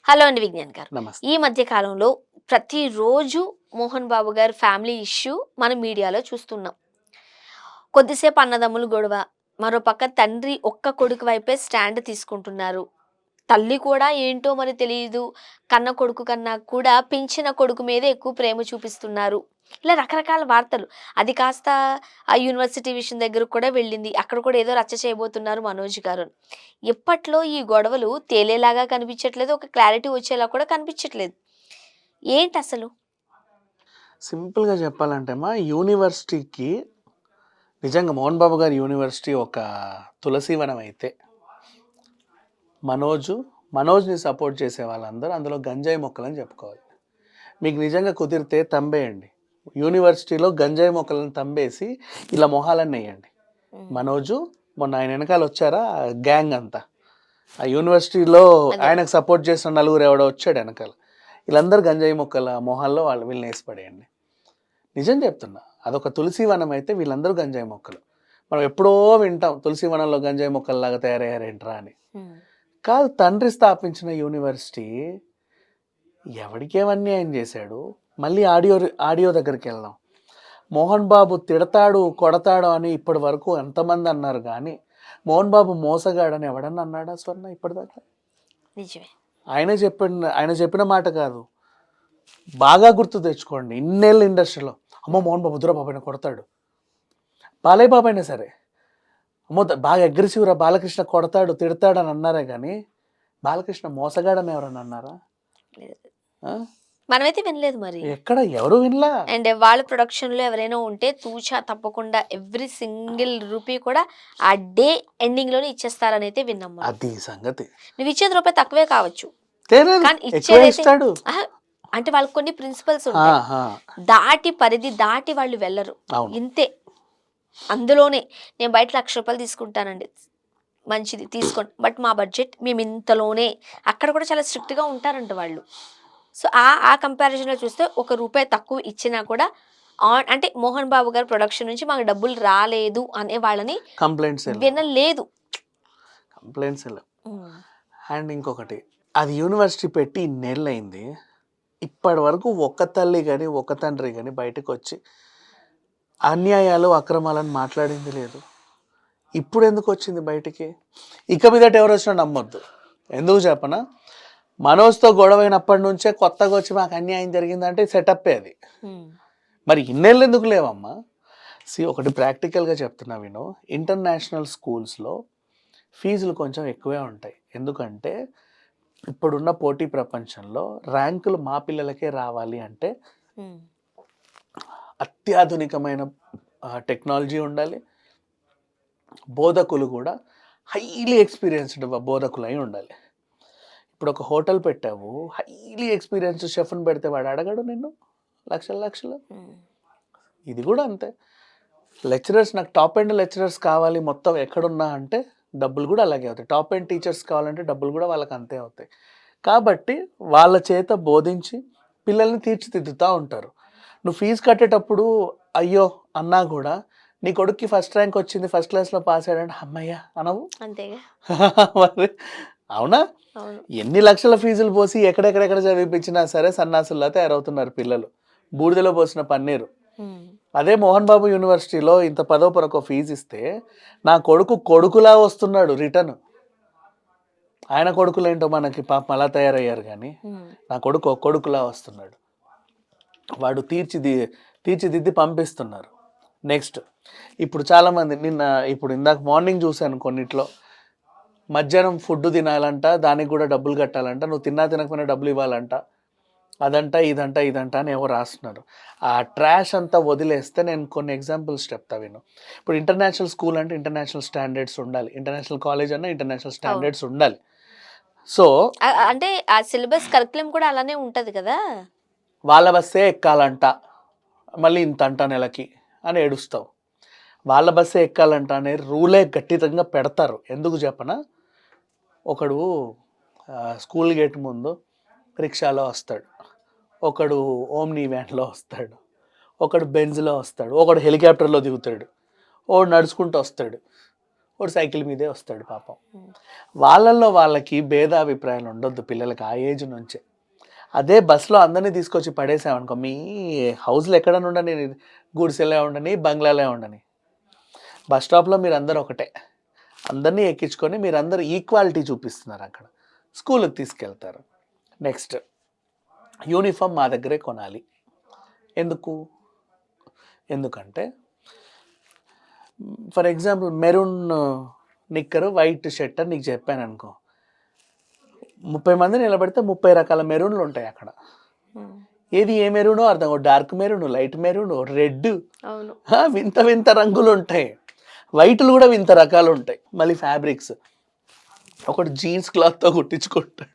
Hello అండి విజ్ఞాన్ గారు. నమస్తే. ఈ మధ్య కాలంలో ప్రతిరోజు మోహన్ బాబు గారి ఫ్యామిలీ ఇష్యూ మనం మీడియాలో చూస్తున్నాం. కొద్దిసేపు అన్నదమ్ములు గొడవ, మరోపక్క తండ్రి ఒక్క కొడుకు వైపే స్టాండ్ తీసుకుంటున్నారు. తల్లి కూడా ఏంటో మరి తెలీదు. కన్న కొడుకు కన్నా కూడా పెంచిన కొడుకు మీదే ఎక్కువ ప్రేమ చూపిస్తున్నారు. ఇలా రకరకాల వార్తలు. అది కాస్త ఆ యూనివర్సిటీ విషయం దగ్గరకు కూడా వెళ్ళింది. అక్కడ కూడా ఏదో రచ్చ చేయబోతున్నారు మనోజ్ గారు. ఇప్పట్లో ఈ గొడవలు తేలేలాగా కనిపించట్లేదు. ఒక క్లారిటీ వచ్చేలా కూడా కనిపించట్లేదు. ఏంటసలు? సింపుల్‌గా చెప్పాలంటే యూనివర్సిటీకి నిజంగా 'మోహన్ బాబు' గారి యూనివర్సిటీ ఒక తులసీవనం అయితే, మనోజ్‌ని సపోర్ట్ చేసే వాళ్ళందరూ అందులో గంజాయి మొక్కలని చెప్పుకోవాలి. మీకు నిజంగా కుదిరితే తంబేయండి. యూనివర్సిటీలో గంజాయి మొక్కలను తంబేసి ఇలా మొహాలన్నీ ఎయ్యండి. మనోజు మొన్న ఆయన వెనకాల వచ్చారా గ్యాంగ్ అంతా. ఆ యూనివర్సిటీలో అదే. ఆయనకు సపోర్ట్ చేసిన నలుగురు ఎవడో వచ్చాడు వెనకాల. వీళ్ళందరూ గంజాయి మొక్కల మొహాల్లో వీళ్ళని వేసి పడేయండి. నిజం చెప్తున్నా. అదొక తులసి వనం అయితే వీళ్ళందరూ గంజాయి మొక్కలు. మనం ఎప్పుడో వింటాం తులసి వనంలో గంజాయి మొక్కల్లాగా తయారయ్యారేంట్రా అని. కాదు, తండ్రి స్థాపించిన యూనివర్సిటీ ఎవడికేం అన్యాయం చేశాడు? మళ్ళీ ఆడియో దగ్గరికి వెళ్దాం. మోహన్ బాబు తిడతాడు, కొడతాడు అని ఇప్పటి వరకు ఎంతమంది అన్నారు కానీ మోహన్ బాబు మోసగాడని ఎవడన్నా అన్నాడా స్వర్ణ ఇప్పటిదాకా? నిజమే. ఆయన చెప్పిన మాట కాదు. బాగా గుర్తు తెచ్చుకోండి. ఇన్నేళ్ళ ఇండస్ట్రీలో అమ్మో మోహన్ బాబు వద్దురా బాబు కొడతాడు, బాలయ్య బాబు అయినా సరే అమ్మో బాగా అగ్రెసివ్ రా బాలకృష్ణ కొడతాడు తిడతాడు అని అన్నారే కానీ బాలకృష్ణ మోసగాడని ఎవరన్నా అన్నారా? మనమైతే వినలేదు మరి. ఎక్కడ ఎవరు వినలా. అండ్ వాళ్ళ ప్రొడక్షన్‌లో ఎవరైనా ఉంటే తూచా తప్పకుండా ఎవ్రీ సింగిల్ రూపీ కూడా ఆ డే ఎండింగ్‌లోనే ఇచ్చేస్తారనైతే విన్నాం మనం. అది సంగతి. నువ్వు ఇచ్చేది రూపాయి తక్కువే కావచ్చు. తెలియదు, కానీ ఎక్కువ ఇచ్చేదైతే ఇస్తాడు. అంటే వాళ్ళకి కొన్ని ప్రిన్సిపల్స్ ఉంటాయి. దాటి పరిధి దాటి వాళ్ళు వెళ్ళరు. అవును. ఇంతే. అందులోనే నేను బయట ₹1,00,000 తీసుకుంటానండి. మంచిది తీసుకోండి. బట్ మా బడ్జెట్ మేము ఇంతలోనే. అక్కడ కూడా చాలా స్ట్రిక్ట్‌గా ఉంటారంట వాళ్ళు. సో, ఆ కంపారిజన్‌లో చూస్తే ఒక రూపాయి తక్కువ ఇచ్చినా కూడా అంటే మోహన్ బాబు గారి ప్రొడక్షన్ నుంచి మాకు డబ్బులు రాలేదు అనే వాళ్ళని కంప్లైంట్స్ వినలేదు. అండ్ ఇంకొకటి, అది యూనివర్సిటీ పెట్టి ఇన్నేళ్ళయింది. ఇప్పటి వరకు ఒక్క తల్లి కానీ ఒక్క తండ్రి కానీ బయటకు వచ్చి అన్యాయాలు అక్రమాలను మాట్లాడింది లేదు. ఇప్పుడు ఎందుకు వచ్చింది బయటికి? ఇక మీదట ఎవరు వచ్చినా నమ్మొద్దు. ఎందుకు చెప్పనా? మనోజ్తో గొడవైనప్పటి నుంచే కొత్తగా వచ్చి మాకు అన్యాయం జరిగిందంటే సెటప్పే అది. మరి ఇన్నేళ్ళు ఎందుకు లేవమ్మా? ఒకటి ప్రాక్టికల్గా చెప్తున్నా విను. ఇంటర్నేషనల్ స్కూల్స్లో ఫీజులు కొంచెం ఎక్కువే ఉంటాయి. ఎందుకంటే ఇప్పుడున్న పోటీ ప్రపంచంలో ర్యాంకులు మా పిల్లలకే రావాలి అంటే అత్యాధునికమైన టెక్నాలజీ ఉండాలి. బోధకులు కూడా హైలీ ఎక్స్పీరియన్స్డ్ బోధకులు అయి ఉండాలి. ఇప్పుడు ఒక హోటల్ పెట్టావు, హైలీ ఎక్స్పీరియన్స్డ్ షెఫ్ని పెడితే వాడు అడగడు నిన్ను లక్షలు. ఇది కూడా అంతే. లెక్చరర్స్, నాకు టాప్ ఎండ్ లెక్చరర్స్ కావాలి మొత్తం ఎక్కడున్నా అంటే డబ్బులు కూడా అలాగే అవుతాయి. టాప్ ఎండ్ టీచర్స్ కావాలంటే డబ్బులు కూడా వాళ్ళకి అంతే అవుతాయి. కాబట్టి వాళ్ళ చేత బోధించి పిల్లల్ని తీర్చిదిద్దుతూ ఉంటారు. నువ్వు ఫీజు కట్టేటప్పుడు అయ్యో అన్నా కూడా నీ కొడుక్కి ఫస్ట్ ర్యాంక్ వచ్చింది, ఫస్ట్ క్లాస్లో పాస్ అయ్యాడంటే అమ్మయ్య అనవు అంతేగా. మరి అవునా? ఎన్ని లక్షల ఫీజులు పోసి ఎక్కడెక్కడెక్కడ చదివిపించినా సరే సన్నాసుల్లా తయారవుతున్నారు పిల్లలు. బూడిదలో పోసిన పన్నీరు. అదే మోహన్ బాబు యూనివర్సిటీలో ఇంత పదో పరకో ఫీజు ఇస్తే నా కొడుకులా వస్తున్నాడు రిటర్న్. ఆయన కొడుకులేంటో మనకి పాపం అలా తయారయ్యారు కానీ నా కొడుకులా వస్తున్నాడు. వాడు తీర్చిదిద్ది పంపిస్తున్నారు. నెక్స్ట్, ఇప్పుడు చాలామంది ఇప్పుడు ఇందాక మార్నింగ్ చూశాను కొన్నిట్లో, మధ్యాహ్నం ఫుడ్ తినాలంట, దానికి కూడా డబ్బులు కట్టాలంట, నువ్వు తినకపోయినా డబ్బులు ఇవ్వాలంట, అదంట ఇదంట అని ఎవరు రాస్తున్నారు. ఆ ట్రాష్ అంతా వదిలేస్తే నేను కొన్ని ఎగ్జాంపుల్స్ చెప్తా విను. ఇప్పుడు ఇంటర్నేషనల్ స్కూల్ అంటే ఇంటర్నేషనల్ స్టాండర్డ్స్ ఉండాలి, ఇంటర్నేషనల్ కాలేజ్ అన్నా ఇంటర్నేషనల్ స్టాండర్డ్స్ ఉండాలి. సో అంటే ఆ సిలబస్ కరికులం కూడా అలానే ఉంటది కదా. వాళ్ళ బస్సే ఎక్కాలంట, మళ్ళీ ఇంత అంట నెలకి అని ఏడుస్తావు. వాళ్ళ బస్సే ఎక్కాలంట అనే రూలే గట్టితంగా పెడతారు. ఎందుకు చెప్పనా? ఒకడు స్కూల్ గేట్ ముందు రిక్షాలో వస్తాడు, ఒకడు ఓమ్నీ వ్యాన్లో వస్తాడు, ఒకడు బెంజ్లో వస్తాడు, ఒకడు హెలికాప్టర్లో దిగుతాడు, ఒకడు నడుచుకుంటూ వస్తాడు, వాడు సైకిల్ మీదే వస్తాడు పాపం. వాళ్ళల్లో వాళ్ళకి భేదాభిప్రాయాలు ఉండొద్దు పిల్లలకి ఆ ఏజ్ నుంచే. అదే బస్సులో అందరినీ తీసుకొచ్చి పడేసామనుకో, మీ హౌస్లో ఎక్కడ ఉండని, గుడిసెలే ఉండని, బంగ్లాలే ఉండని, బస్ స్టాప్లో మీరు అందరూ ఒకటే, అందరినీ ఎక్కించుకొని మీరందరూ ఈక్వాలిటీ చూపిస్తున్నారు అక్కడ. స్కూల్కి తీసుకెళ్తారు. నెక్స్ట్ యూనిఫామ్ మా దగ్గరే కొనాలి. ఎందుకంటే for example maroon knicker white shirt అని నీకు చెప్పాను అనుకో, 30 మంది నిలబడితే 30 రకాల మెరూన్లు ఉంటాయి అక్కడ. ఏది ఏ మెరూనో అర్థం కాదు. Dark maroon, light maroon, red, వింత వింత రంగులు ఉంటాయి. వైట్లు కూడా వింత రకాలు ఉంటాయి. మళ్ళీ ఫ్యాబ్రిక్స్, ఒకటి జీన్స్ క్లాత్తో కుట్టించుకుంటాడు,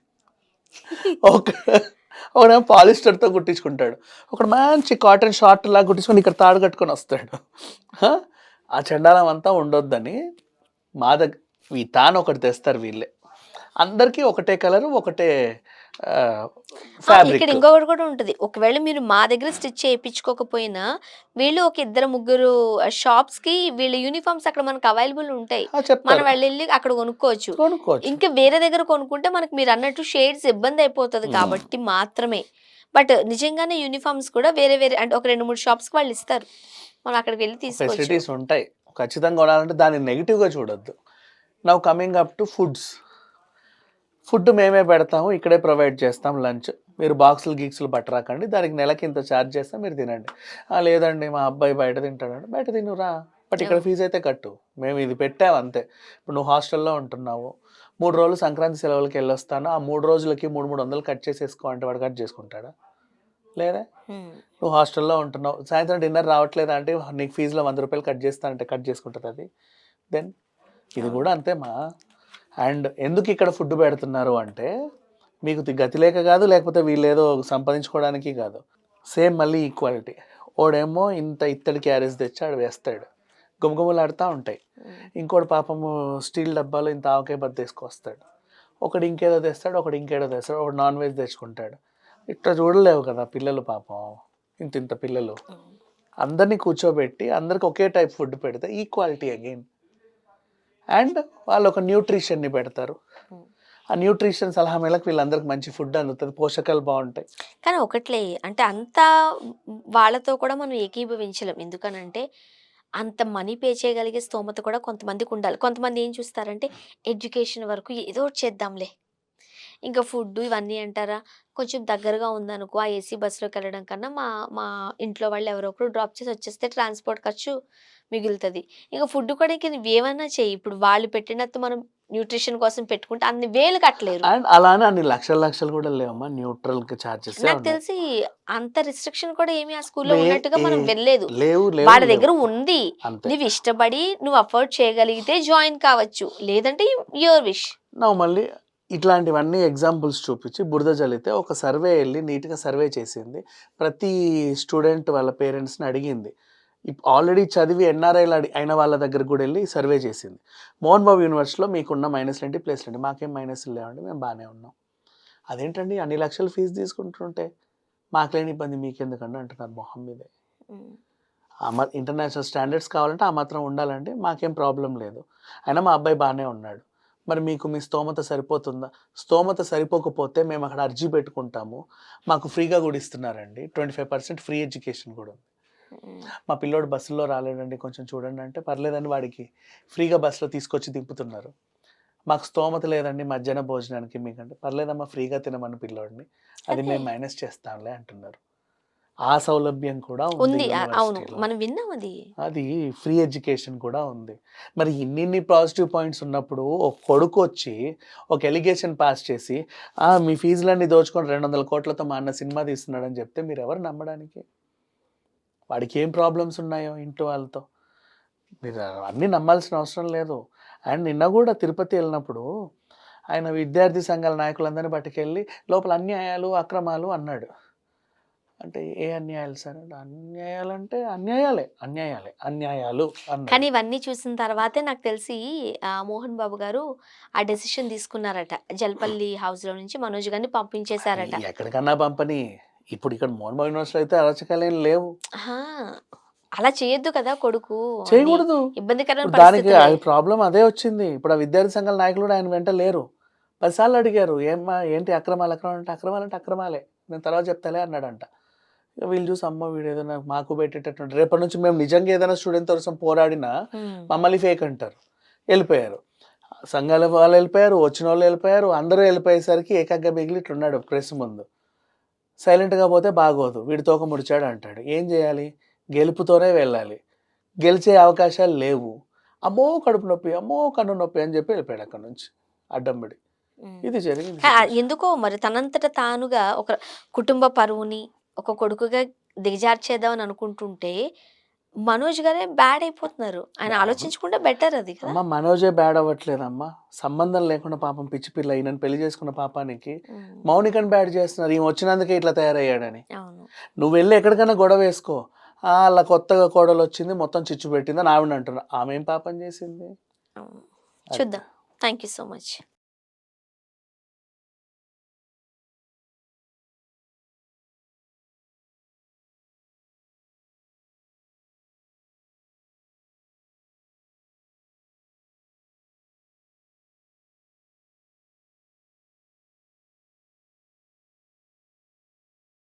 ఒకడేమో పాలిస్టర్తో కుట్టించుకుంటాడు, ఒకడు మంచి కాటన్ షార్ట్ లాగా కుట్టించుకొని ఇక్కడ తాడు కట్టుకొని వస్తాడు. ఆ చండాలం అంతా ఉండొద్దని మా దగ్గర తాను ఒకటి తెస్తారు వీళ్ళే. అందరికీ ఒకటే కలరు, ఒకటే ఫ్యాబ్రిక్. ఇక్కడ ఇంకొకటి కూడా ఉంటుంది. ఒకవేళ మీరు మా దగ్గర స్టిచ్ చేయించుకోకపోయినా వీళ్ళు ఒక 2-3 షాప్స్ కి వీళ్ళ యూనిఫామ్స్ అక్కడ మనకు అవైలబుల్ ఉంటాయి. మనం వెళ్ళి అక్కడ కొనుక్కోవచ్చు. ఇంకా వేరే దగ్గర కొనుక్కుంటే మనకి మీరు అన్నట్టు షేడ్స్ ఇబ్బంది అయిపోతుంది కాబట్టి మాత్రమే. బట్ నిజంగానే యూనిఫామ్స్ కూడా వేరే వేరే అంటే ఒక 2-3 షాప్స్ కి వాళ్ళు ఇస్తారు. మనం అక్కడికి వెళ్ళి తీసుకోవచ్చు. ఫెసిలిటీస్ ఉంటాయి. ఖచ్చితంగా కొనాలంటే దాన్ని నెగిటివ్గా చూడొద్దు. Now coming up to food మేమే పెడతాము, ఇక్కడే ప్రొవైడ్ చేస్తాం లంచ్. మీరు బాక్సులు గీక్సులు పట్టరాకండి, దానికి నెలకి ఇంత ఛార్జ్ చేస్తాం, మీరు తినండి. లేదండి మా అబ్బాయి బయట తింటాడంటే బయట తినురా, బట్ ఇక్కడ ఫీజు అయితే కట్టు, మేము ఇది పెట్టాము అంతే. ఇప్పుడు నువ్వు హాస్టల్లో ఉంటున్నావు, 3 రోజులు సంక్రాంతి సెలవులకి వెళ్ళొస్తాను, ఆ 3 రోజులకి 300 కట్ చేసేసుకో అంటే వాడు కట్ చేసుకుంటాడా? లేదా? నువ్వు హాస్టల్లో ఉంటున్నావు, సాయంత్రం డిన్నర్ రావట్లేదా అంటే నీకు ఫీజులో 100 రూపాయలు కట్ చేస్తానంటే కట్ చేసుకుంటుంది అది. దెన్ ఇది కూడా అంతేమా. అండ్ ఎందుకు ఇక్కడ ఫుడ్ పెడుతున్నారు అంటే మీకు గతి లేక కాదు, లేకపోతే వీళ్ళు ఏదో సంపాదించుకోవడానికి కాదు. సేమ్ మళ్ళీ ఈక్వాలిటీ. ఓడేమో ఇత్తడి క్యారేజ్ తెచ్చి ఆడు వేస్తాడు, గుమగుమలాడుతూ ఉంటాయి. ఇంకోటి పాపము స్టీల్ డబ్బాలో ఇంత ఆవకాయ బద్ద తీసుకొస్తాడు, ఒకడు ఇంకేదో తెస్తాడు, ఒకడు ఇంకేదో తెస్తాడు, ఒకడు నాన్ వెజ్ తెచ్చుకుంటాడు. ఇట్లా చూడలేవు కదా పిల్లలు పాపం, ఇంత పిల్లలు. అందరినీ కూర్చోబెట్టి అందరికి ఒకే టైప్ ఫుడ్ పెడితే ఈక్వాలిటీ అగైన్. అండ్ వాళ్ళు ఒక న్యూట్రిషన్ని పెడతారు, ఆ న్యూట్రిషన్ సలహా మేరకు వీళ్ళందరికి మంచి ఫుడ్ అందుతుంది, పోషకాలు బాగుంటాయి. కానీ ఒకట్లే అంటే అంతా వాళ్ళతో కూడా మనం ఏకీభవించలేం. ఎందుకనంటే అంత మనీ పే చేయగలిగే స్తోమత కూడా కొంతమందికి ఉండాలి. కొంతమంది ఏం చూస్తారంటే ఎడ్యుకేషన్ వరకు ఏదో ఒకటి చేద్దాంలే, ఇంకా ఫుడ్ ఇవన్నీ అంటారా, కొంచెం దగ్గరగా ఉందనుకో ఆ ఏసీ బస్సులోకి వెళ్ళడం కన్నా మా మా ఇంట్లో వాళ్ళు ఎవరో ఒకరు డ్రాప్ చేసి వచ్చేస్తే ట్రాన్స్పోర్ట్ ఖర్చు మిగులుతుంది. ఇంకా ఫుడ్ కూడా ఇంక నువ్వేమన్నా చెయ్యి, ఇప్పుడు వాళ్ళు పెట్టినట్టు మనం న్యూట్రిషన్ కోసం పెట్టుకుంటే అన్ని వేలు కట్టలేరు. అండ్ అలానే అన్ని లక్షలు కూడా లేవమ్మా, న్యూట్రల్ చార్జెస్. నాకు తెలిసి అంత రిస్ట్రిక్షన్ కూడా ఏమి ఆ స్కూల్లో లే- ఉన్నట్టుగా మనం ఏ- వెళ్ళలేదు. లేవు వాళ్ళ దగ్గర ఉంది, అంతే. నువ్వు ఇష్టపడి నువ్వు అఫోర్డ్ చేయగలిగితే జాయిన్ కావచ్చు, లేదంటే యువర్ విష్. నా మళ్ళీ ఇట్లాంటివన్నీ ఎగ్జాంపుల్స్ చూపించి బురద జల్లితే ఒక సర్వే వెళ్ళి నీట్గా సర్వే చేసింది, ప్రతి స్టూడెంట్ వాళ్ళ పేరెంట్స్ని అడిగింది, ఆల్రెడీ చదివి ఎన్ఆర్ఐలు అయిన వాళ్ళ దగ్గర కూడా వెళ్ళి సర్వే చేసింది. మోహన్ బాబు యూనివర్సిటీలో మీకున్న మైనస్లు ఏంటి ప్లస్లు ఏంటి? మాకేం మైనస్లు లేవండి, మేము బాగానే ఉన్నాం. అదేంటండి అన్ని లక్షలు ఫీజు తీసుకుంటుంటే మాకు లేని ఇబ్బంది మీకెందుకండి అంటున్నారు మొహం మీదే. ఇంటర్నేషనల్ స్టాండర్డ్స్ కావాలంటే ఆ మాత్రం ఉండాలండి, మాకేం ప్రాబ్లం లేదు, అయినా మా అబ్బాయి బాగానే ఉన్నాడు. మరి మీకు మీ స్తోమత సరిపోతుందా? స్తోమత సరిపోకపోతే మేము అక్కడ అర్జీ పెట్టుకుంటాము, మాకు ఫ్రీగా కూడా ఇస్తున్నారండి, 25% ఫ్రీ ఎడ్యుకేషన్ కూడా ఉంది. మా పిల్లోడు బస్సులో రాలేడండి కొంచెం చూడండి అంటే పర్లేదండి, వాడికి ఫ్రీగా బస్సులో తీసుకొచ్చి దింపుతున్నారు. మాకు స్తోమత లేదండి మధ్యాహ్న భోజనానికి మీకంటే పర్లేదమ్మా, ఫ్రీగా తినమని పిల్లోడిని, అది మేము మైనస్ చేస్తాంలే అంటున్నారు. ఆ సౌలభ్యం కూడా ఉంది. అవును, మనం విన్నాం అది ఫ్రీ ఎడ్యుకేషన్ కూడా ఉంది. మరి ఇన్ని పాజిటివ్ పాయింట్స్ ఉన్నప్పుడు ఒక కొడుకు వచ్చి ఒక ఎలిగేషన్ పాస్ చేసి మీ ఫీజులన్నీ దోచుకొని 200 కోట్లతో మా అన్న సినిమా తీస్తున్నాడని చెప్తే మీరు ఎవరు నమ్మడానికి? వాడికి ఏం ప్రాబ్లమ్స్ ఉన్నాయో ఇంట్లో వాళ్ళతో, మీరు అన్నీ నమ్మాల్సిన అవసరం లేదు. అండ్ నిన్న కూడా తిరుపతి వెళ్ళినప్పుడు ఆయన విద్యార్థి సంఘాల నాయకులందరినీ పట్టుకెళ్ళి లోపల అన్యాయాలు అక్రమాలు అన్నాడు. అంటే ఏ అన్యాయాలు సార్? అన్యాయాలంటే అన్యాయాలు అన్నాడు. కానీ ఇవన్నీ చూసిన తర్వాతే నాకు తెలిసి మోహన్ బాబు గారు ఆ డెసిషన్ తీసుకున్నారట, జల్పల్లి హౌస్ లో నుంచి మనోజ్ గారిని పంపించేశారట. ఎక్కడికన్నా పంపని, ఇప్పుడు ఇక్కడ మోహన్ బాబు యూనివర్సిటీ అయితే అరచకాలేం లేవు. అలా చేయొద్దు కదా కొడుకు. అన్ని చేయకూడదు. ఇబ్బందికరమైన ఇప్పుడు దానికి పరిస్థితులే. ప్రాబ్లం అదే వచ్చింది. ఇప్పుడు ఆ విద్యార్థి సంఘాల నాయకులు కూడా ఆయన వెంట లేరు. 10 సార్లు అడిగారు. "ఏమ్మా ఏంటి అక్రమాలు, అక్రమాలు" అంటే "అక్రమాలంటే అక్రమాలే. నేను తర్వాత చెప్తాలే" అన్నాడంట. ఇక వీళ్ళు చూసి అమ్మో వీడేదో మాకు పెట్టేటట్టు రేపటి నుంచి మేము నిజంగా ఏదైనా స్టూడెంట్ కోసం పోరాడినా హ్మ్. మమ్మల్ని ఫేక్ అంటారు. వెళ్ళిపోయారు. సంఘాల వాళ్ళు వెళ్ళిపోయారు. వచ్చినోళ్ళు వెళ్ళిపోయారు. అందరూ వెళ్ళిపోయేసరికి ఏకంగా మిగిలి ఇట్లున్నాడు ప్రెస్ ముందు. సైలెంట్‌గా పోతే బాగోదు. వీడు తోక ముడిచాడు అంటాడు. ఏం చేయాలి? గెలుపుతోనే వెళ్ళాలి. గెలిచే అవకాశాలు లేవు. అమ్మో! కడుపు నొప్పి, అమ్మో! కన్ను నొప్పి అని చెప్పి వెళ్ళిపోయాడు అక్కడి నుంచి అడ్డం పడి. హ్మ్. ఇది జరిగింది సిట్యుయేషన్. ఎందుకో మరి తనంతట తానుగా ఒక కుటుంబ పరువుని ఒక కొడుకుగా దిగజార్చేద్దామని అనుకుంటుంటే, మనోజ్ గారే బ్యాడ్ అయిపోతున్నారు. ఆయన బ్యాడ్ ఆలోచించుకుంటే బెటర్ అది కదా! అమ్మ మనోజే బ్యాడ్ అవ్వట్లేదమ్మా. సంబంధం లేకుండా పాపం పిచ్చి పిల్ల ఈయనని పెళ్లి చేసుకున్న పాపానికి హ్మ్. మౌనికని బ్యాడ్ చేస్తున్నారు. ఈమె వచ్చినందుకే ఇట్లా తయారయ్యాడని. అవును. నువ్వెళ్ళి ఎక్కడికైనా గొడవ వేసుకో. అలా కొత్తగా కోడలొచ్చింది మొత్తం చిచ్చు పెట్టిందని ఆవిడని అంటున్నా. ఆమె ఏం పాపం చేసింది? అవును. అది. చూద్దాం. Thank you so much.